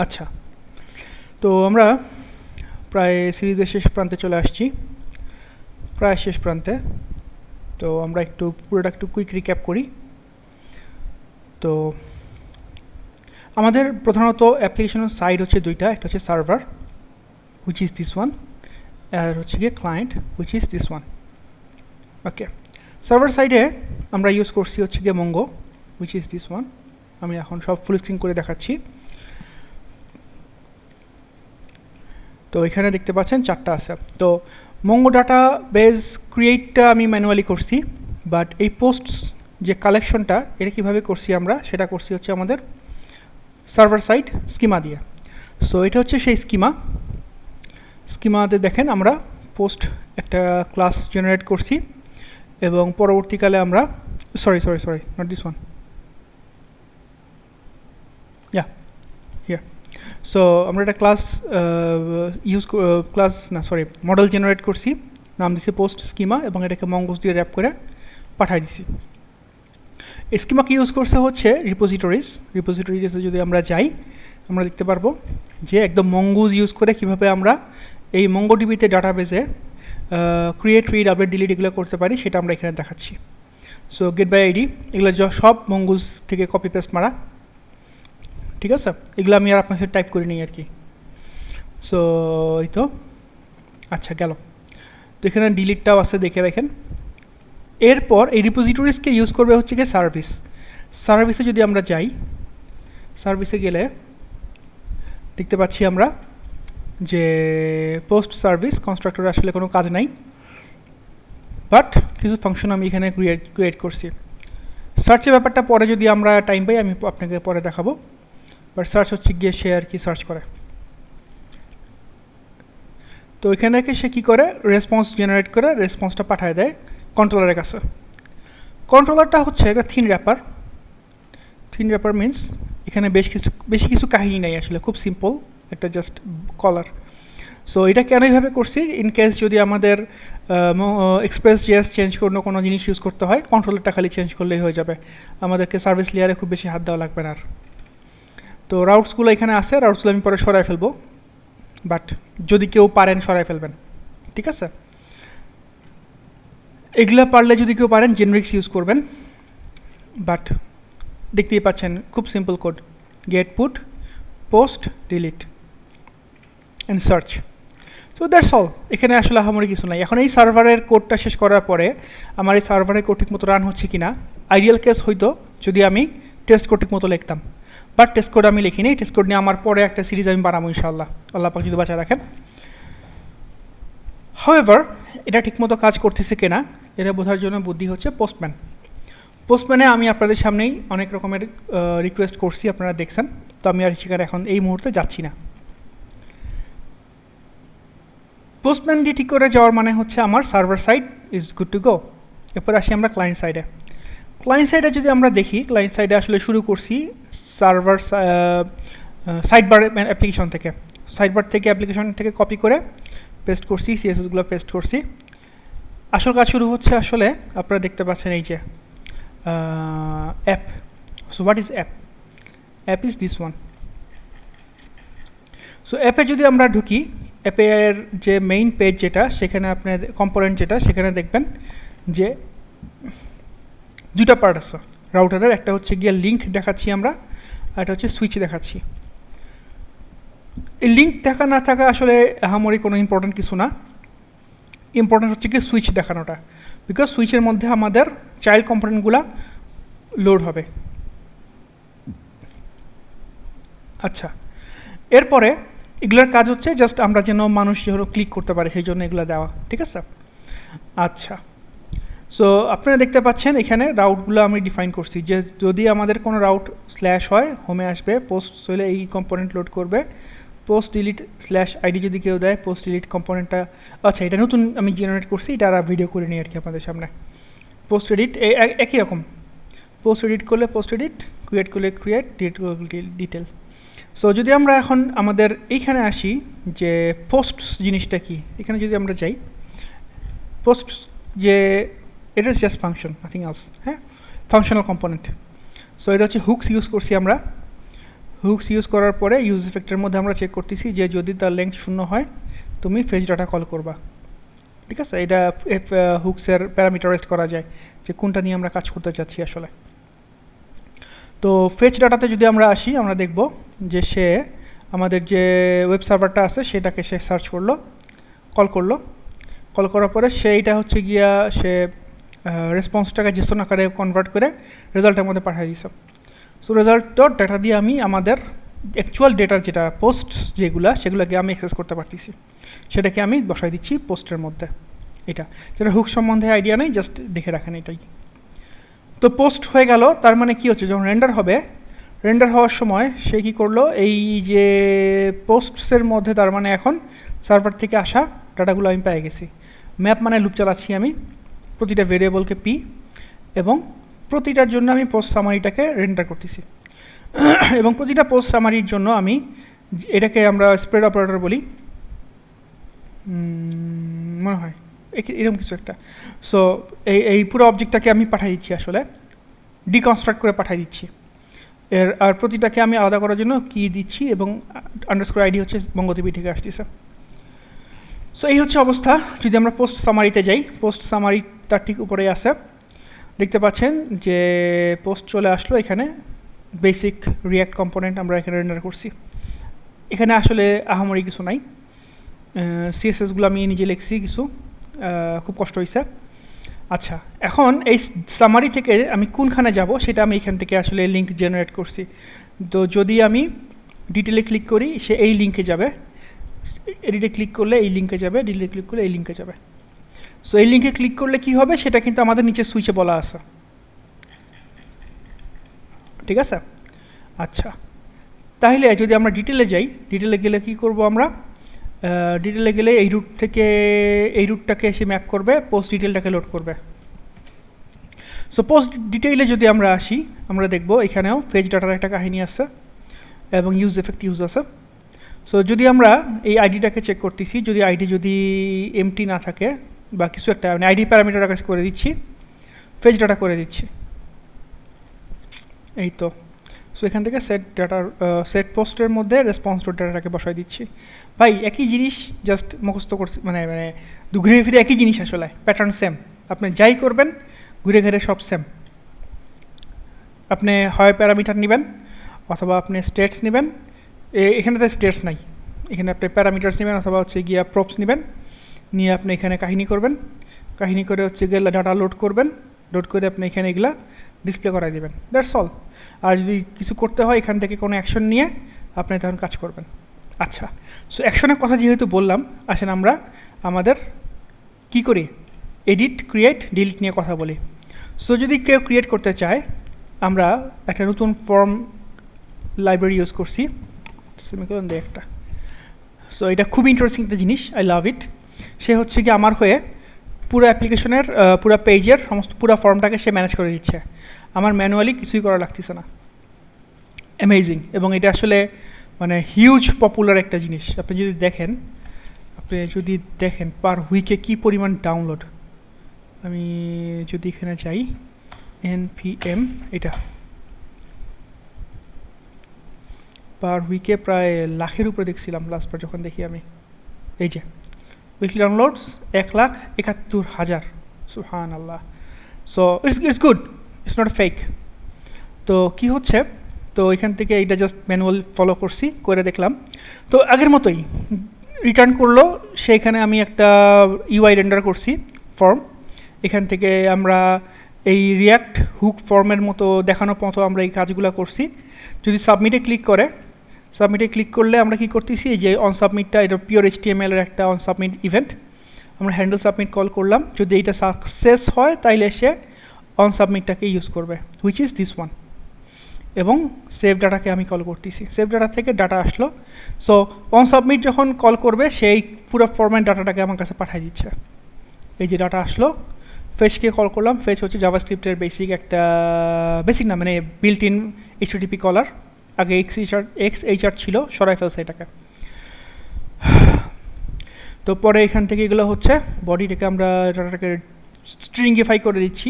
আচ্ছা, তো আমরা প্রায় সিরিজের শেষ প্রান্তে চলে আসছি, প্রায় শেষ প্রান্তে। তো আমরা পুরোটা একটু কুইক রিক্যাপ করি। তো আমাদের প্রধানত অ্যাপ্লিকেশনের সাইড হচ্ছে দুইটা, একটা হচ্ছে server which is this one, আর হচ্ছে গিয়ে client which is this one. Okay, server সাইডে আমরা ইউজ করছি হচ্ছে গিয়ে Mongo which is this one. আমি এখন সব ফুল স্ক্রিন করে দেখাচ্ছি। তো এখানে দেখতে পাচ্ছেন চারটা আছে। তো মঙ্গো ডাটা বেস ক্রিয়েটটা আমি ম্যানুয়ালি করছি, বাট এই পোস্টস যে কালেকশনটা এটা কীভাবে করছি আমরা, সেটা করছি হচ্ছে আমাদের সার্ভার সাইড স্কিমা দিয়ে। সো এটা হচ্ছে সেই স্কিমাতে দেখেন আমরা পোস্ট একটা ক্লাস জেনারেট করছি, এবং পরবর্তীকালে আমরা sorry not this one, so আমরা একটা মডেল জেনারেট করছি, নাম দিছি পোস্ট স্কিমা, এবং এটাকে মঙ্গোস দিয়ে র্যাপ করে পাঠিয়ে দিছি। এই স্কিমাকে ইউজ করছে হচ্ছে রিপোজিটরিজে যদি আমরা যাই, আমরা দেখতে পারবো যে একদম মঙ্গোস ইউজ করে কিভাবে আমরা এই মঙ্গোডিবিতে ডাটাবেসে ক্রিয়েট, রিড, আপডেট, ডিলিট এগুলো করতে পারি, সেটা আমরা এখানে দেখাচ্ছি। সো গেট বাই আইডি এগুলো সব মঙ্গোস থেকে কপি পেস্ট মারা, ঠিক আছে? এগুলো আমি আর আপনার সাথে টাইপ করে নিই আর কি। সো এই তো আচ্ছা গেল। তো এখানে ডিলিটটাও আছে, দেখে রাখেন। এরপর এই রিপোজিটরিজকে ইউজ করবে হচ্ছে গিয়ে সার্ভিসে যদি আমরা যাই, সার্ভিসে গেলে দেখতে পাচ্ছি আমরা যে পোস্ট সার্ভিস কনস্ট্রাক্টরে আসলে কোনো কাজ নাই, বাট কিছু ফাংশন আমি এখানে ক্রিয়েট করছি। সার্চের ব্যাপারটা পরে যদি আমরা টাইম পাই আমি আপনাকে পরে দেখাবো, বাট সার্চ হচ্ছে গিয়ে সে আর কি সার্চ করে। তো এখানে সে কী করে, রেসপন্স জেনারেট করে রেসপন্সটা পাঠিয়ে দেয় কন্ট্রোলারের কাছে। কন্ট্রোলারটা হচ্ছে একটা থিন র্যাপার মিনস এখানে বেশি কিছু কাহিনী নেই আসলে, খুব সিম্পল একটা জাস্ট কলার। সো এটা কেন এইভাবে করছি, ইন কেস যদি আমাদের এক্সপ্রেস.js চেঞ্জ করে কোনো জিনিস ইউজ করতে হয়, কন্ট্রোলারটা খালি চেঞ্জ করলেই হয়ে যাবে, আমাদেরকে সার্ভিস লেয়ারে খুব বেশি হাত দেওয়া লাগবে না আর। তো রাউটসগুলো এখানে আছে, রাউটসগুলো আমি পরে সরাই ফেলবো, বাট যদি কেউ পারেন সরাই ফেলবেন, ঠিক আছে? এগুলো পারলে যদি কেউ পারেন জেনারিক্স ইউজ করবেন, বাট দেখতেই পাচ্ছেন খুব simple code, get, put, post, delete and search. So that's all. এখানে আসলে আহামরি কিছু নাই। এখন এই সার্ভারের কোডটা শেষ করার পরে আমার এই সার্ভারের কোড ঠিক মতো রান হচ্ছে কিনা, আইডিয়াল কেস হইতো যদি আমি টেস্ট কোড ঠিক মতো লিখতাম, বাট টেস্ট কোড আমি লিখিনি। টেস্ট কোড নিয়ে আমার পরে একটা সিরিজ আমি বানাবো ইনশাআল্লাহ, আল্লাহ পাক যদি বাঁচায় রাখেন। হাউএভার এটা ঠিকমতো কাজ করতেছে কিনা এটা বোঝার জন্য বুদ্ধি হচ্ছে পোস্টম্যানে আমি আপনাদের সামনেই অনেক রকমের রিকোয়েস্ট করছি, আপনারা দেখছেন। তো আমি আর সেখানে এখন এই মুহূর্তে যাচ্ছি না। পোস্টম্যান দিয়ে ঠিক করে যাওয়ার মানে হচ্ছে আমার server side is good to go. এরপর আসি আমরা ক্লায়েন্ট সাইডে যদি আমরা দেখি, ক্লায়েন্ট সাইডে আসলে শুরু করছি সার্ভার সাইডবার অ্যাপ্লিকেশন থেকে, অ্যাপ্লিকেশন থেকে কপি করে পেস্ট করছি, সিএসএসগুলো পেস্ট করছি। আসল কাজ শুরু হচ্ছে আসলে আপনারা দেখতে পাচ্ছেন এই যে app. So what is app? App is this one. So অ্যাপে যদি আমরা ঢুকি, অ্যাপের যে মেইন পেজ যেটা, সেখানে আপনার কম্পোনেন্ট যেটা, সেখানে দেখবেন যে দুটা পার্ট আছে রাউটারের। একটা হচ্ছে গিয়ে লিঙ্ক দেখাচ্ছি আমরা, আর একটা হচ্ছে সুইচ দেখাচ্ছি। এই লিঙ্ক দেখা না থাকা আসলে আহামরি কোনো ইম্পর্টেন্ট কিছু না, ইম্পর্টেন্ট হচ্ছে কি সুইচ দেখানোটা, বিকজ সুইচের মধ্যে আমাদের চাইল্ড কম্পোনেন্টগুলো লোড হবে। আচ্ছা, এরপরে এগুলোর কাজ হচ্ছে জাস্ট আমরা যেন মানুষ যেন ক্লিক করতে পারে সেই জন্য এগুলো দেওয়া, ঠিক আছে? আচ্ছা, সো আপনারা দেখতে পাচ্ছেন এখানে রাউটগুলো আমি ডিফাইন করছি, যে যদি আমাদের কোনো রাউট স্ল্যাশ হয় হোমে আসবে, পোস্ট হলে এই কম্পোনেন্ট লোড করবে, পোস্ট ডিলিট স্ল্যাশ আইডি যদি কেউ দেয়, পোস্ট ডিলিট কম্পোনেন্টটা, আচ্ছা এটা নতুন আমি জেনারেট করছি, এটা আর ভিডিও করে নিই আর কি আপনাদের সামনে। পোস্ট এডিট একই রকম, পোস্ট এডিট করলে পোস্ট এডিট, ক্রিয়েট করলে ক্রিয়েট, ডিলিট করলে ডিটেল। সো যদি আমরা এখন আমাদের এইখানে আসি যে পোস্ট জিনিসটা কি, এখানে যদি আমরা যাই, পোস্ট যে এটা is just function, nothing else, হ্যাঁ, ফাংশনাল কম্পোনেন্ট। সো এটা হচ্ছে হুকস ইউজ করছি আমরা, হুকস ইউজ করার পরে ইউজ ইফেক্টের মধ্যে আমরা চেক করতেছি যে যদি তার লেংথ 0 হয় তুমি ফেচ ডাটা কল করবা, ঠিক আছে। এটা হুকসের প্যারামিটারাইজড করা যায় যে কোনটা নিয়ে আমরা কাজ করতে চাচ্ছি আসলে। তো ফেচ ডাটাতে যদি আমরা আসি, আমরা দেখব যে সে আমাদের যে ওয়েব সার্ভারটা আছে সেটাকে সে সার্চ করলো, কল করলো, কল করার পরে সেইটা হচ্ছে গিয়া সে রেসপন্সটাকে জেসন আকারে কনভার্ট করে রেজাল্টের মধ্যে পাঠিয়ে দিছে। সো রেজাল্ট ডট ডাটা দিয়ে আমি আমাদের অ্যাকচুয়াল ডেটার যেটা পোস্ট যেগুলা সেগুলোকে আমি অ্যাক্সেস করতে পারতেছি, সেটাকে আমি বসাই দিচ্ছি পোস্টের মধ্যে। এটা যেটা হুক সম্বন্ধে আইডিয়া নেই, জাস্ট দেখে রাখেন এটাই। তো পোস্ট হয়ে গেল, তার মানে কি হচ্ছে যখন রেন্ডার হবে, রেন্ডার হওয়ার সময় সে কী করলো, এই যে পোস্টসের মধ্যে তার মানে এখন সার্ভার থেকে আসা ডাটাগুলো আমি পেয়ে গেছি। ম্যাপ মানে লুপ চালাচ্ছি আমি প্রতিটা ভেরিয়েবলকে পি, এবং প্রতিটার জন্য আমি পোস্ট সামারিটাকে রেন্ডার করতেছি। এবং প্রতিটা পোস্ট সামারির জন্য আমি এটাকে আমরা স্প্রেড অপারেটর বলি মনে হয়, এরকম কিছু একটা। সো এই পুরো অবজেক্টটাকে আমি পাঠিয়ে দিচ্ছি, আসলে ডিকনস্ট্রাক্ট করে পাঠিয়ে দিচ্ছি। আর প্রতিটাকে আমি আলাদা করার জন্য কি দিচ্ছি, এবং আন্ডারস্কোর আইডি হচ্ছে বঙ্গটিভি থেকে আসতেছে। সো এই হচ্ছে অবস্থা। যদি আমরা পোস্ট সামারিতে যাই, পোস্ট সামারি তার ঠিক উপরেই আছে, দেখতে পাচ্ছেন যে পোস্ট চলে আসলো। এখানে বেসিক রিয়াক্ট কম্পোনেন্ট আমরা এখানে রেন্ডার করছি। এখানে আসলে আহামরি কিছু নাই, সিএসএসগুলো আমি নিজে লিখছি কিছু, খুব কষ্ট হয়েছে। আচ্ছা, এখন এই সামারি থেকে আমি কোনখানে যাব সেটা আমি এখান থেকে আসলে লিঙ্ক জেনারেট করছি। তো যদি আমি ডিটেলে ক্লিক করি, সে এই লিঙ্কে যাবে, এডিটে ক্লিক করলে এই লিঙ্কে যাবে, ডিটেলে ক্লিক করলে এই লিঙ্কে যাবে। সো এই লিঙ্কে ক্লিক করলে কি হবে সেটা কিন্তু আমাদের নিচে সুইচে বলা আছে, ঠিক আছে। আচ্ছা, তাহলে যদি আমরা ডিটেলে যাই, ডিটেলে গেলে কি করব আমরা, ডিটেলে গেলে এই রুট থেকে এই রুটটাকে এসে ম্যাপ করবে, পোস্ট ডিটেলটাকে লোড করবে। সো পোস্ট ডিটেইলে যদি আমরা আসি, আমরা দেখব এখানেও ফেজ ডাটার একটা কাহিনী আছে এবং ইউজ এফেক্ট ইউজ আছে। সো যদি আমরা এই আইডিটাকে চেক করতেছি, যদি আইডি যদি এমটি না থাকে বা কিছু একটা, মানে আইডি প্যারামিটার কাজ করে দিচ্ছি, ফেজ ডাটা করে দিচ্ছি, এই তো। সো এখান থেকে সেট ডাটার সেট পোস্টের মধ্যে রেসপন্স ডট ডাটাটাকে বসাই দিচ্ছি। ভাই একই জিনিস, জাস্ট মুখস্থ করছি, মানে ঘুরে ফিরে একই জিনিস, আসলে প্যাটার্ন সেম। আপনি যাই করবেন ঘুরে ঘুরে সব সেম। আপনি হয় প্যারামিটার নেবেন অথবা আপনি স্টেটস নেবেন, এখানে তো স্টেটস নাই, এখানে আপনি প্যারামিটার্স নেবেন অথবা হচ্ছে গিয়া প্রপস নেবেন, নিয়ে আপনি এখানে কাহিনী করবেন, কাহিনী করে হচ্ছে গিয়ে ডাটা লোড করবেন, লোড করে আপনি এখানে এগুলা ডিসপ্লে করাই দেবেন, দ্যাটস অল। আর যদি কিছু করতে হয় এখান থেকে কোনো অ্যাকশন নিয়ে আপনি তখন কাজ করবেন। আচ্ছা, সো অ্যাকশনের কথা যেহেতু বললাম, আসেন আমরা আমাদের কি করি, এডিট, ক্রিয়েট, ডিলিট নিয়ে কথা বলি। সো যদি কেউ ক্রিয়েট করতে চায়, আমরা একটা নতুন ফর্ম লাইব্রেরি ইউজ করছি, সেমিকোলন দিয়ে একটা। সো এটা খুব ইন্টারেস্টিং একটা জিনিস, আই লাভ ইট। সে হচ্ছে কি আমার হয়ে পুরো অ্যাপ্লিকেশনের পুরো পেজের সমস্ত পুরো ফর্মটাকে সে ম্যানেজ করে দিচ্ছে, আমার ম্যানুয়ালি কিছুই করা লাগতেছে না। অ্যামেজিং। এবং এটা আসলে মানে হিউজ পপুলার একটা জিনিস। আপনি যদি দেখেন পার উইকে কী পরিমাণ ডাউনলোড, আমি যদি এখানে যাই npm, এটা পার উইকে প্রায় লাখের উপরে দেখছিলাম লাস্টবার যখন দেখি আমি। এই যে উইকলি ডাউনলোডস 1,71,000, সুবহানাল্লাহ। So it's good, it's not fake. তো কি হচ্ছে, তো এখান থেকে এইটা জাস্ট ম্যানুয়াল ফলো করছি, করে দেখলাম। তো আগের মতোই রিটার্ন করলো সেইখানে আমি একটা ইউআই রেন্ডার করছি ফর্ম। এখান থেকে আমরা এই রিয়াক্ট হুক ফর্মের মতো দেখানোর মতো আমরা এই কাজগুলো করছি। যদি সাবমিটে ক্লিক করে, সাবমিটে ক্লিক করলে আমরা কি করতেছি, যে অন সাবমিটটা, এটা পিওর HTML এর একটা অন সাবমিট ইভেন্ট, আমরা হ্যান্ডেল সাবমিট কল করলাম। যদি এটা সাকসেস হয় তাইলে সে অন সাবমিটটাকে ইউজ করবে, হুইচ ইজ দিস ওয়ান। এবং সেভ ডাটাকে আমি কল করতেছি, সেভ ডাটা থেকে ডাটা আসলো। সো অন সাবমিট যখন কল করবে সেই পুরো ফরম্যাট ডাটাটাকে আমার কাছে পাঠিয়ে দিচ্ছে। এই যে ডাটা আসলো, ফেচকে কল করলাম, ফেচ হচ্ছে জাভাস্ক্রিপ্টের বেসিক না মানে বিল্ট ইন HTTP কলার। আগে XHR ছিল, সরাই ফেলছে এটাকে। তো পরে এখান থেকে এগুলো হচ্ছে বডিটাকে আমরা ডাটাটাকে স্ট্রিংগিফাই করে দিচ্ছি,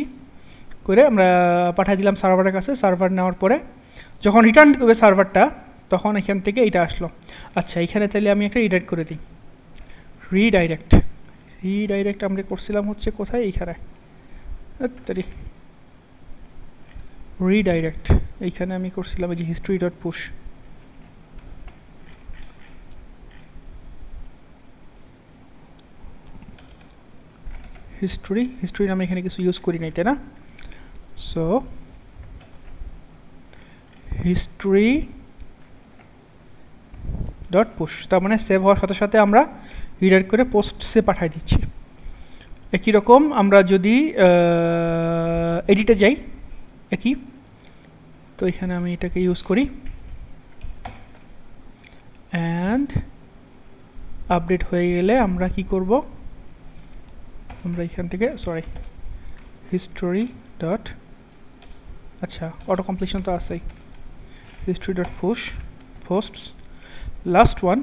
করে আমরা পাঠিয়ে দিলাম সার্ভারের কাছে। সার্ভার নেওয়ার পরে যখন রিটার্ন করবে সার্ভারটা, তখন এখান থেকে এটা আসলো। আচ্ছা এখানে তাহলে আমি একটা রিডাইরেক্ট করে দিই, রিডাইরেক্ট আমরা করছিলাম হচ্ছে কোথায়, এইখানে রিডাইরেক্ট এইখানে আমি করছিলাম এই যে হিস্ট্রি ডট পুশ। হিস্ট্রি নামে এখানে কিছু ইউজ করি নাই তাই না? সো হিস্ট্রি ডট পুশ, তার মানে সেভ হওয়ার সাথে সাথে আমরা রিডাইরেক্ট করে পোস্টসে পাঠিয়ে দিচ্ছি। একই রকম আমরা যদি এডিটে যাই একই, তো এখানে আমি এটাকে ইউজ করি অ্যান্ড আপডেট হয়ে গেলে আমরা কি করব, আমরা এখান থেকে হিস্টোরি ডট, আচ্ছা অটো কমপ্লিশন তো আছেই, history dot push posts last one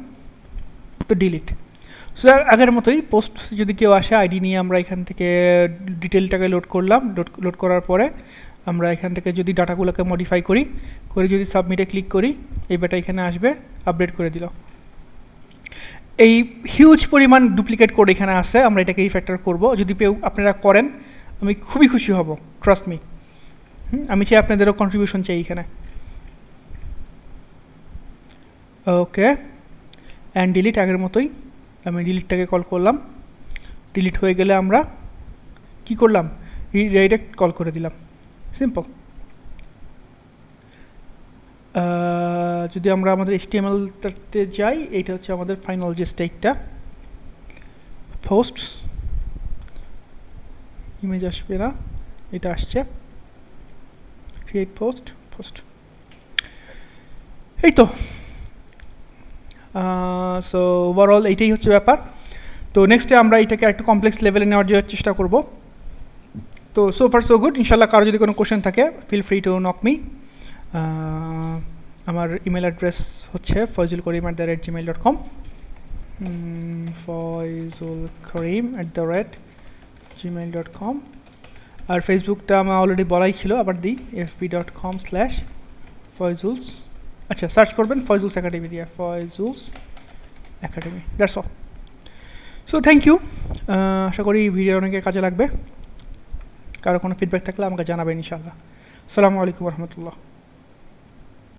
তো ডিলিট। সো আগের মতোই পোস্ট যদি কেউ আসে আইডি নিয়ে আমরা এখান থেকে ডিটেলটাকে লোড করলাম, লোড করার পরে আমরা এখান থেকে যদি ডাটাগুলোকে মডিফাই করি, করে যদি সাবমিটে ক্লিক করি, এই বেটা এখানে আসবে, আপডেট করে দিল। এই হিউজ পরিমাণ ডুপ্লিকেট কোড এখানে আছে, আমরা এটাকে রিফ্যাক্টর করব। যদি আপনারা করেন আমি খুবই খুশি হব, ট্রাস্ট মি। আমি চাই আপনাদেরও কন্ট্রিবিউশন চাই এখানে। ওকে অ্যান্ড ডিলিট, আগের মতোই আমি ডিলিটটাকে কল করলাম। ডিলিট হয়ে গেলে আমরা কি করলাম, রিডাইরেক্ট কল করে দিলাম, সিম্পল। যদি আমরা আমাদের HTML-তে যাই, এইটা হচ্ছে আমাদের ফাইনাল যে স্টেটটা, পোস্টস ইমেজ আসবে না, এটা আসছে ক্রিয়েট পোস্ট, এই তো। সো ওভারঅল এইটাই হচ্ছে ব্যাপার। তো নেক্সটে আমরা এটাকে একটু কমপ্লেক্স লেভেলে নেওয়ার চেষ্টা করব। তো সো ফার সো গুড। ইনশাল্লাহ কারো যদি কোনো কোয়েশ্চেন থাকে feel free to knock me. আমার ইমেল অ্যাড্রেস হচ্ছে foizulkareem@gmail.com, foizulkareem@gmail.com। আর ফেসবুকটা আমার অলরেডি বলাই ছিল, আবার দিই fb.com/foizuls। আচ্ছা সার্চ করবেন ফয়জুলস একাডেমি দিয়ে, Faizul's academy, that's all. So thank you, আশা করি ভিডিও অনেকের কাজে লাগবে। কারো কোনো ফিডব্যাক থাকলে আমাকে জানাবেন ইনশাআল্লাহ। আসসালামু আলাইকুম রহমতুল্লাহ।